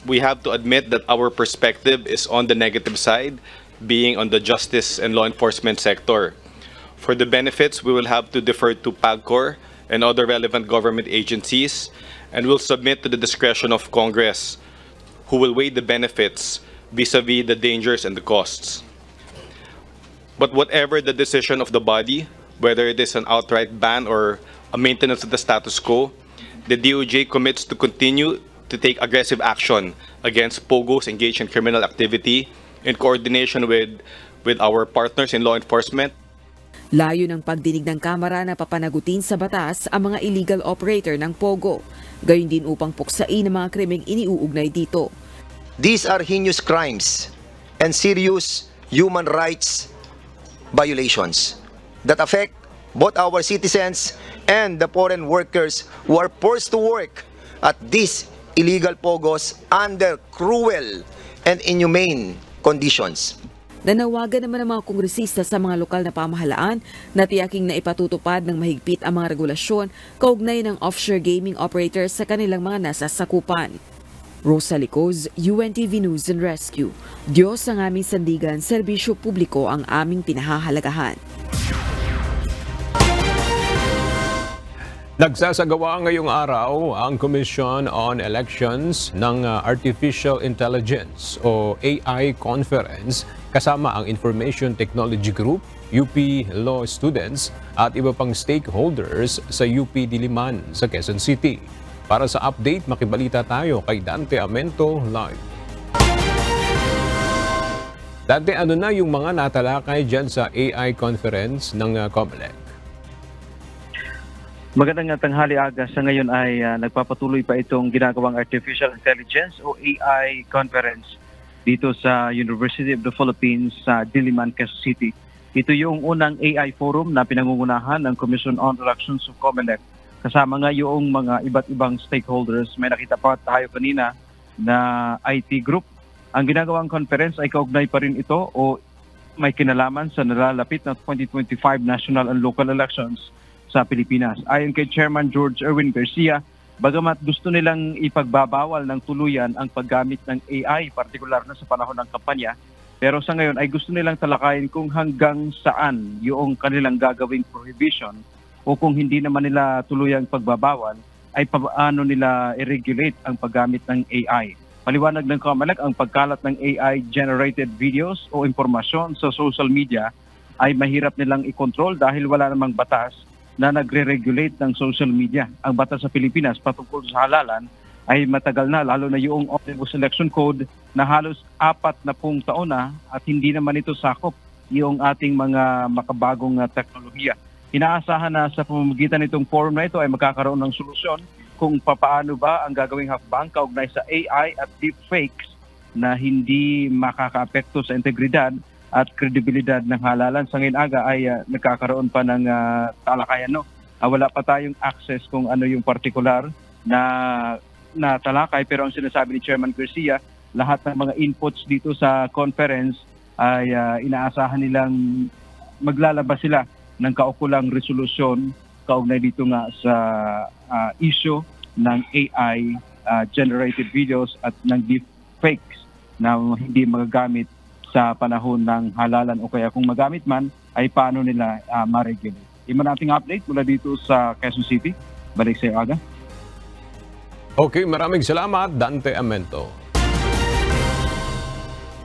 We have to admit that our perspective is on the negative side, being on the justice and law enforcement sector. For the benefits, we will have to defer to PAGCOR and other relevant government agencies, and will submit to the discretion of Congress, who will weigh the benefits vis-a-vis the dangers and the costs. But whatever the decision of the body, whether it is an outright ban or a maintenance of the status quo, the DOJ commits to continue to take aggressive action against POGOs engaged in criminal activity in coordination with our partners in law enforcement. Layo ng pagdinig ng Kamara na papanagutin sa batas ang mga illegal operator ng POGO, gayon din upang puksain ang mga krimeng iniuugnay dito. These are heinous crimes and serious human rights violations that affect both our citizens and the foreign workers who are forced to work at these illegal POGOs under cruel and inhumane conditions. Nanawagan naman ang mga kongresista sa mga lokal na pamahalaan na tiyaking na ipatutupad ng mahigpit ang mga regulasyon kaugnay ng offshore gaming operators sa kanilang mga nasasakupan. Rosa Licoz, UNTV News and Rescue. Diyos ang aming sandigan, serbisyo publiko ang aming pinahahalagahan. Nagsasagawa ngayong araw ang Commission on Elections ng Artificial Intelligence o AI Conference kasama ang Information Technology Group, UP Law students at iba pang stakeholders sa UP Diliman sa Quezon City. Para sa update, makibalita tayo kay Dante Amento live. Dante, ano na yung mga natalakay dyan sa AI Conference ng COMELEC? Magandang tanghali aga. Sa ngayon ay nagpapatuloy pa itong ginagawang Artificial Intelligence o AI Conference dito sa University of the Philippines sa Diliman, Quezon City. Ito yung unang AI forum na pinangungunahan ng Commission on Elections of COMELEC. Kasama nga yung mga iba't ibang stakeholders. May nakita pa tayo kanina na IT group. Ang ginagawang conference ay kaugnay pa rin ito o may kinalaman sa nalalapit na 2025 national and local elections sa Pilipinas. Ayon kay Chairman George Erwin Garcia, bagamat gusto nilang ipagbabawal ng tuluyan ang paggamit ng AI, partikular na sa panahon ng kampanya, pero sa ngayon ay gusto nilang talakayin kung hanggang saan yung kanilang gagawing prohibition o kung hindi naman nila tuluyang pagbabawal, ay paano nila i-regulate ang paggamit ng AI. Paliwanag ng COMELEC, ang pagkalat ng AI-generated videos o impormasyon sa social media ay mahirap nilang i-control dahil wala namang batas na nagre-regulate ng social media. Ang batas sa Pilipinas patungkol sa halalan ay matagal na, lalo na yung Omnibus Election Code na halos 40 taon na at hindi naman ito sakop yung ating mga makabagong teknolohiya. Inaasahan na sa pamamagitan nitong forum na ito ay magkakaroon ng solusyon kung papaano ba ang gagawing hakbang kaugnay sa AI at deepfakes na hindi makakaapekto sa integridad at kredibilidad ng halalan. Sa ngayon aga ay nagkakaroon pa ng talakayan. Wala pa tayong access kung ano yung partikular na talakay, pero ang sinasabi ni Chairman Garcia, lahat ng mga inputs dito sa conference ay inaasahan nilang maglalabas sila ng kaukulang resolusyon kaugnay dito nga sa issue ng AI generated videos at ng deepfakes na hindi magagamit sa panahon ng halalan o kaya kung magamit man ay paano nila ma-regulate. Ima nating update mula dito sa Quezon City. Balik sa iyo, Aga. Okay, maraming salamat, Dante Amento.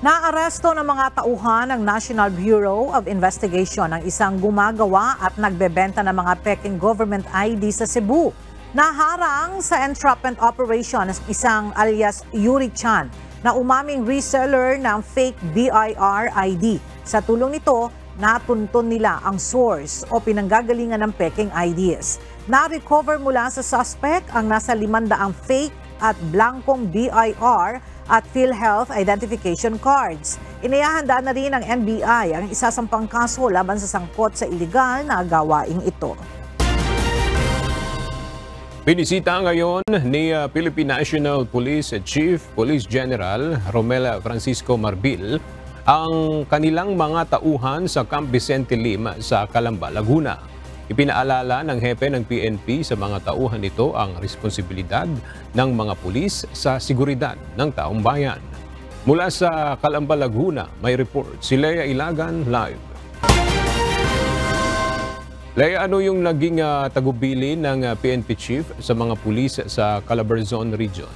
Naaresto ng mga tauhan ng National Bureau of Investigation ang isang gumagawa at nagbebenta ng mga peking government ID sa Cebu. Naharang sa entrapment operation ng isang alias Yuri Chan na umaming reseller ng fake BIR ID. Sa tulong nito, natuntun nila ang source o pinanggagalingan ng peking IDs. Na-recover mula sa suspect ang nasa 500 fake at blankong BIR at PhilHealth identification cards. Inihahanda na rin ng NBI ang isasampang kaso laban sa sangkot sa iligal na gawaing ito. Binisita ngayon ni Philippine National Police Chief Police General Romel Francisco Marbil ang kanilang mga tauhan sa Camp Vicente Lim sa Calamba, Laguna. Ipinaalala ng hepe ng PNP sa mga tauhan nito ang responsibilidad ng mga pulis sa seguridad ng taong bayan. Mula sa Calamba, Laguna, may report si Lea Ilagan live. Lea, ano yung naging tagubilin ng PNP Chief sa mga pulis sa Calabarzon Region?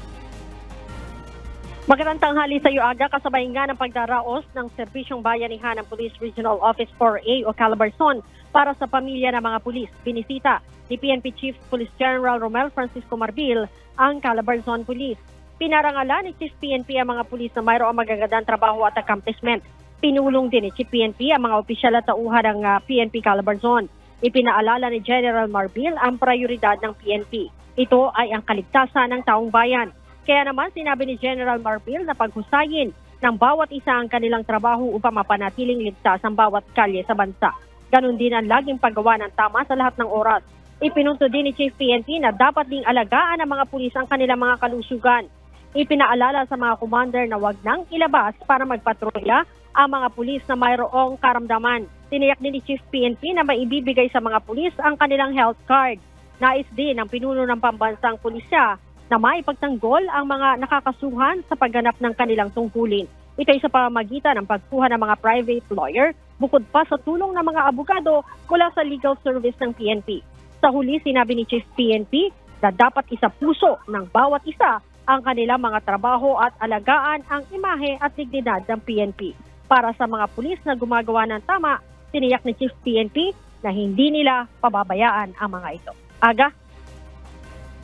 Magandang tanghali sa iyo, Aga. Kasabay nga ng pagdaraos ng Serbisyong Bayanihan ng Police Regional Office 4A o Calabarzon para sa pamilya ng mga pulis. Binisita ni PNP Chief Police General Romel Francisco Marbil ang Calabarzon Police. Pinarangalan ni Chief PNP ang mga pulis na mayroong magagandang trabaho at accomplishment. Pinulong din ni Chief PNP ang mga opisyal at tauhan ng PNP Calabarzon. Ipinaalala ni General Marbil ang prioridad ng PNP. Ito ay ang kaligtasan ng taong bayan. Kaya naman sinabi ni General Marbil na paghusayin ng bawat isa ang kanilang trabaho upang mapanatiling ligtas ang bawat kalye sa bansa. Ganon din ang laging paggawa ng tama sa lahat ng oras. Ipinunto din ni Chief PNP na dapat ding alagaan ng mga pulis ang kanilang mga kalusugan. Ipinaalala sa mga commander na wag nang ilabas para magpatrolya ang mga pulis na mayroong karamdaman. Tiniyak din ni Chief PNP na maibibigay sa mga pulis ang kanilang health card. Nais din ng pinuno ng pambansang pulisya na maipagtanggol ang mga nakakasuhan sa pagganap ng kanilang tungkulin. Ito ay sa pamamagitan ng pagkuha ng mga private lawyer, bukod pa sa tulong ng mga abogado mula sa legal service ng PNP. Sa huli, sinabi ni Chief PNP na dapat isapuso ng bawat isa ang kanilang mga trabaho at alagaan ang imahe at dignidad ng PNP. Para sa mga pulis na gumagawa ng tama, tiniyak ni Chief PNP na hindi nila pababayaan ang mga ito. Aga?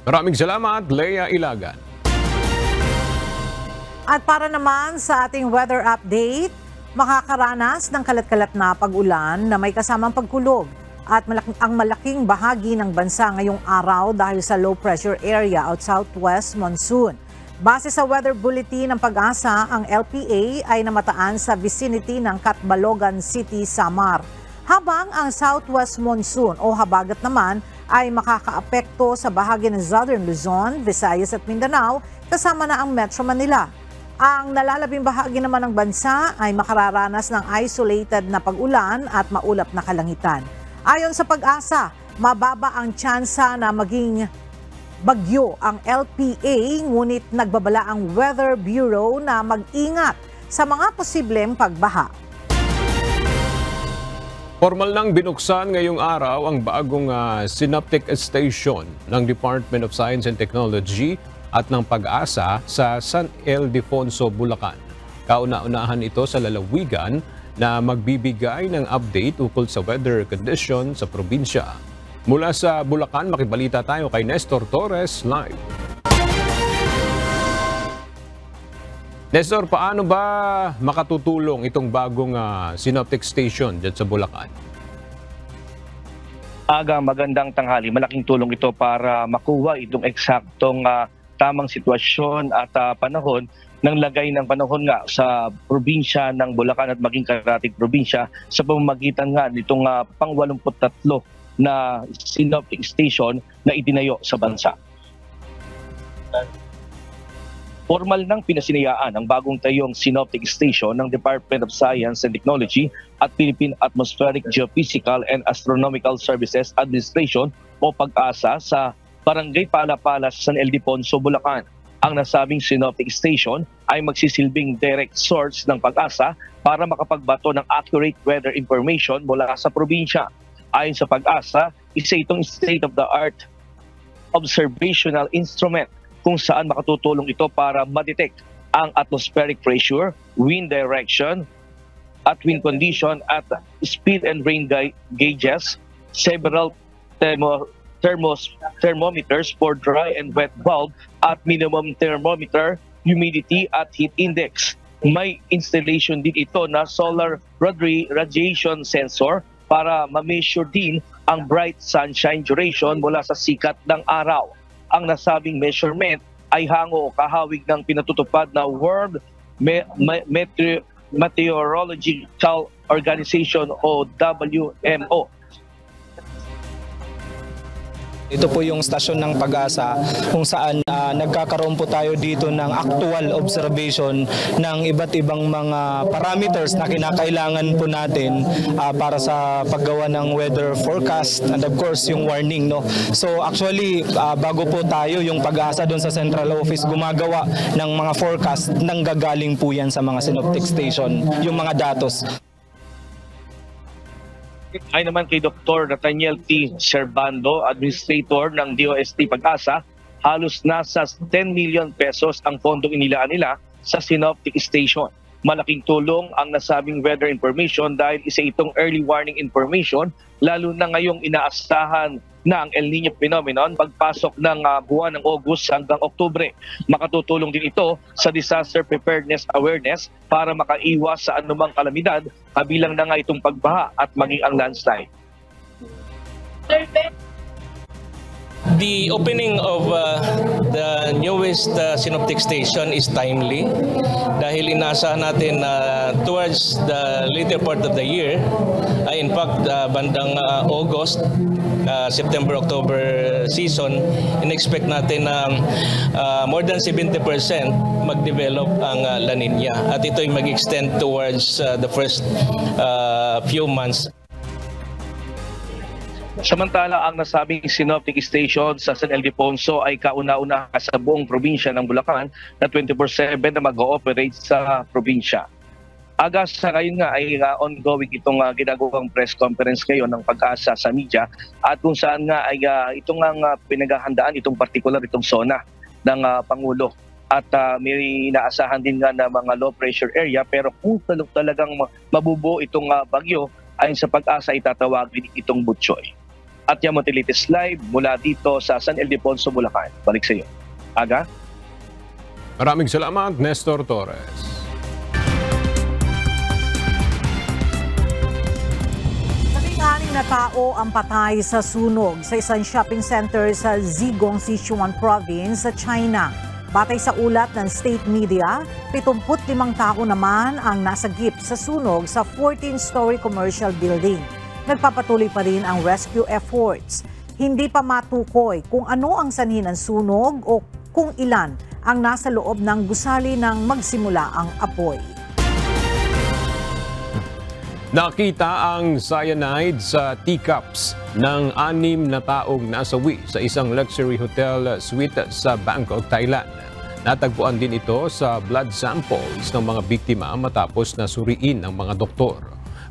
Maraming salamat, Lea Ilagan. At para naman sa ating weather update, makakaranas ng kalat-kalat na pag-ulan na may kasamang pagkulog at ang malaking bahagi ng bansa ngayong araw dahil sa low pressure area at southwest monsoon. Base sa weather bulletin ng Pag-asa, ang LPA ay namataan sa vicinity ng Catbalogan City, Samar. Habang ang southwest monsoon o habagat naman ay makakaapekto sa bahagi ng Southern Luzon, Visayas at Mindanao kasama na ang Metro Manila. Ang nalalabing bahagi naman ng bansa ay makararanas ng isolated na pag-ulan at maulap na kalangitan. Ayon sa Pag-asa, mababa ang tsansa na maging bagyo ang LPA, ngunit nagbabala ang Weather Bureau na mag-ingat sa mga posibleng pagbaha. Formal nang binuksan ngayong araw ang bagong synoptic station ng Department of Science and Technology at ng Pag-asa sa San Ildefonso, Bulacan. Kauna-unahan ito sa lalawigan na magbibigay ng update ukol sa weather condition sa probinsya. Mula sa Bulacan, makibalita tayo kay Nestor Torres live. Nestor, paano ba makatutulong itong bagong synoptic station dyan sa Bulacan? Aga, magandang tanghali. Malaking tulong ito para makuha itong eksaktong tamang sitwasyon at panahon ng lagay ng panahon nga sa probinsya ng Bulacan at maging karatig probinsya sa pamamagitan nga nitong pang-83 na synoptic station na itinayo sa bansa. Formal nang pinasinayaan ang bagong tayong synoptic station ng Department of Science and Technology at Philippine Atmospheric Geophysical and Astronomical Services Administration o Pag-asa sa Barangay Palapalas, San Ildefonso, Bulacan. Ang nasabing synoptic station ay magsisilbing direct source ng Pag-asa para makapagbato ng accurate weather information mula sa probinsya. Ayon sa Pag-asa, isa itong state-of-the-art observational instrument kung saan makatutulong ito para ma-detect ang atmospheric pressure, wind direction, at wind condition at speed and rain gauges, several thermometers for dry and wet bulb at minimum thermometer, humidity at heat index. May installation din ito na solar radiation sensor para ma-measure din ang bright sunshine duration mula sa sikat ng araw. Ang nasabing measurement ay hango o kahawig ng pinatutupad na World Meteorological Organization o WMO. Ito po yung stasyon ng Pag-asa kung saan nagkakaroon po tayo dito ng actual observation ng iba't ibang mga parameters na kinakailangan po natin para sa paggawa ng weather forecast and of course yung warning. No? So actually bago po tayo yung Pag-asa doon sa central office gumagawa ng mga forecast nang gagaling po yan sa mga synoptic station, yung mga datos. Ay naman kay Dr. Nathaniel T. Servando, Administrator ng DOST Pag-asa, halos nasa 10 million pesos ang pondong inilaan nila sa synoptic station. Malaking tulong ang nasabing weather information dahil isa itong early warning information, lalo na ngayong inaasahan na ang El Niño phenomenon pagpasok ng buwan ng August hanggang Oktubre. Makatutulong din ito sa disaster preparedness awareness para makaiwas sa anumang kalamidad, kabilang na nga itong pagbaha at maging ang landslide. The opening of the newest synoptic station is timely dahil inaasahan natin towards the later part of the year, in fact bandang August, September-October season, in-expect natin na more than 70% mag-develop ang La Nina at ito ay mag-extend towards the first few months. Samantala, ang nasabing synoptic station sa San Ildefonso ay kauna-una sa buong probinsya ng Bulacan na 24/7 na mag-ooperate sa probinsya. Aga sa ngayon nga ay ongoing itong ginagawang press conference ngayon ng Pag-asa sa media at kung saan nga ay itong pinaghahandaan itong particular itong zona ng Pangulo. At may inaasahan din nga na mga low pressure area pero kung talagang mabubuo itong bagyo ayon sa Pag-asa itatawagin itong Butchoy. At yan mo latest live mula dito sa San Ildefonso, Bulacan. Balik sa iyo. Aga? Maraming salamat, Nestor Torres. 16 na tao ang patay sa sunog sa isang shopping center sa Zigong, Sichuan Province sa China. Batay sa ulat ng state media, 75 tao naman ang nasagip sa sunog sa 14-story commercial building. Nagpapatuloy pa rin ang rescue efforts. Hindi pa matukoy kung ano ang sanhi ng sunog o kung ilan ang nasa loob ng gusali nang magsimula ang apoy. Nakita ang cyanide sa teacups ng 6 na taong nasawi sa isang luxury hotel suite sa Bangkok, Thailand. Natagpuan din ito sa blood samples ng mga biktima matapos na suriin ng mga doktor.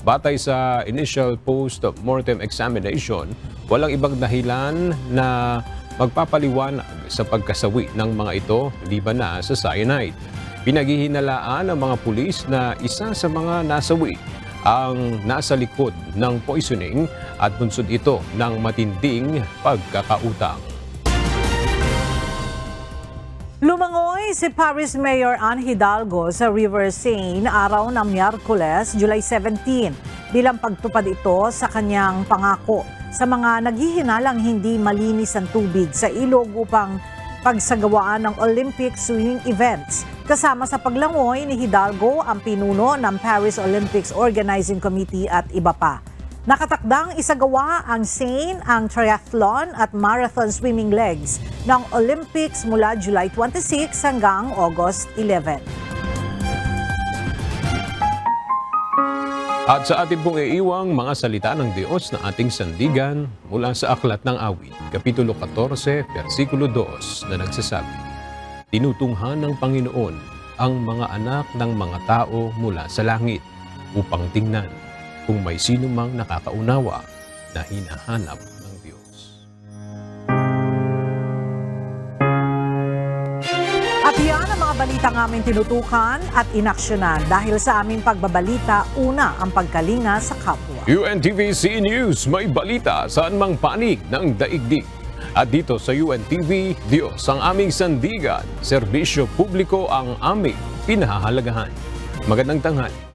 Batay sa initial post-mortem examination, walang ibang dahilan na magpapaliwanag sa pagkasawi ng mga ito liban na sa cyanide. Pinaghihinalaan ng mga pulis na isa sa mga nasawi ang nasa likod ng poisoning at bunsod ito ng matinding pagkakautang. Lumangoy si Paris Mayor Anne Hidalgo sa River Seine araw ng Miyerkules, July 17 bilang pagtupad ito sa kanyang pangako sa mga naghihinalang hindi malinis ang tubig sa ilog upang pagsagawaan ng Olympic swimming events. Kasama sa paglangoy ni Hidalgo ang pinuno ng Paris Olympics Organizing Committee at iba pa. Nakatakdang isagawa ang Seine, ang triathlon at marathon swimming legs ng Olympics mula July 26 hanggang August 11. At sa ating pong iiwang mga salita ng Diyos na ating sandigan mula sa Aklat ng Awit, Kapitulo 14, versikulo 2 na nagsasabi, tinutunghan ng Panginoon ang mga anak ng mga tao mula sa langit upang tingnan kung may sino mang nakakaunawa na hinahanap ng Diyos. At yan ang mga balitang aming tinutukan at inaksyonan dahil sa aming pagbabalita, una ang pagkalinga sa kapwa. UNTV-C News, may balita saan mang panig ng daigdig. At dito sa UNTV, Diyos ang aming sandigan, serbisyo publiko ang aming pinahahalagahan. Magandang tanghali.